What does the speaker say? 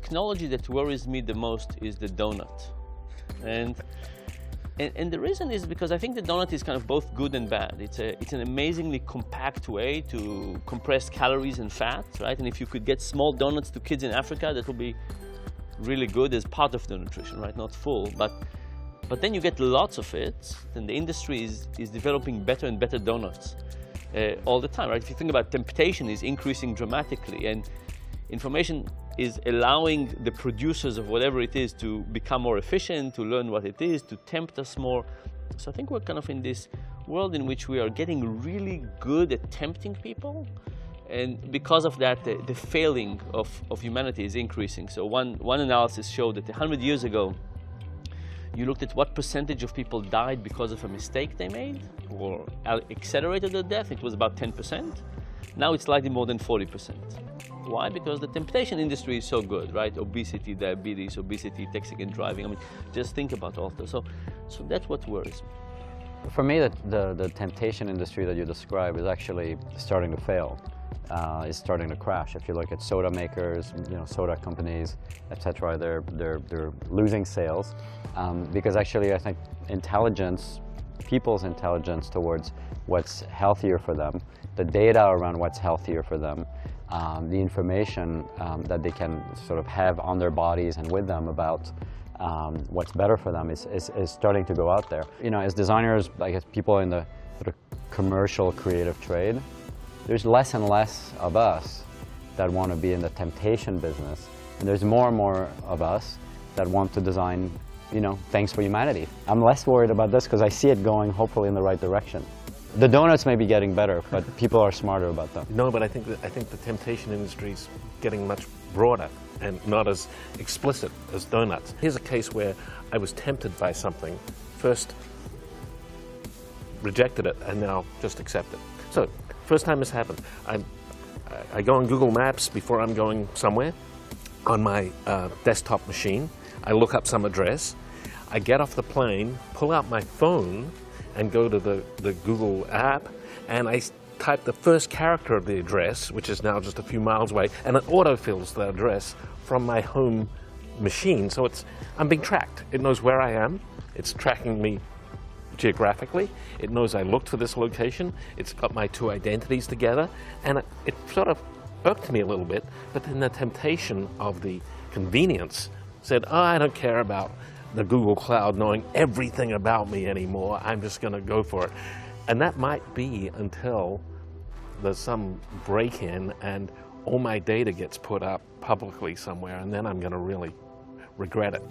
technology that worries me the most is the donut. And the reason is because I think the donut is kind of both good and bad. It's an amazingly compact way to compress calories and fat, right? And if you could get small donuts to kids in Africa, that would be really good as part of the nutrition, right? Not full, but then you get lots of it, then the industry is developing better and better donuts all the time, right? If you think about temptation is increasing dramatically, and information is allowing the producers of whatever it is to become more efficient, to learn what it is, to tempt us more. So I think we're kind of in this world in which we are getting really good at tempting people, and because of that, the failing of humanity is increasing. So one analysis showed that 100 years ago, you looked at what percentage of people died because of a mistake they made or accelerated their death. It was about 10%. Now it's slightly more than 40%. Why? Because the temptation industry is so good, right? Obesity, diabetes, obesity, texting and driving. I mean, just think about all this. So that's what worries me. For me, the temptation industry that you describe is actually starting to fail. Is starting to crash. If you look at soda makers, soda companies, etc., they're losing sales because actually I think people's intelligence towards what's healthier for them, the data around what's healthier for them, the information that they can sort of have on their bodies and with them about what's better for them is starting to go out there. As designers, I guess people in the sort of commercial creative trade, there's less and less of us that want to be in the temptation business, and there's more and more of us that want to design, things for humanity. I'm less worried about this because I see it going, hopefully, in the right direction. The donuts may be getting better, but people are smarter about them. No, but I think the temptation industry is getting much broader and not as explicit as donuts. Here's a case where I was tempted by something, first rejected it, and now just accept it. So, first time this happened, I go on Google Maps before I'm going somewhere on my desktop machine. I look up some address. I get off the plane, pull out my phone, and go to the Google app, and I type the first character of the address, which is now just a few miles away, and it autofills the address from my home machine. So I'm being tracked. It knows where I am. It's tracking me geographically. It knows I looked for this location. It's got my two identities together, and it sort of irked me a little bit, but then the temptation of the convenience said, oh, I don't care about the Google Cloud knowing everything about me anymore. I'm just going to go for it. And that might be until there's some break-in and all my data gets put up publicly somewhere, and then I'm going to really regret it.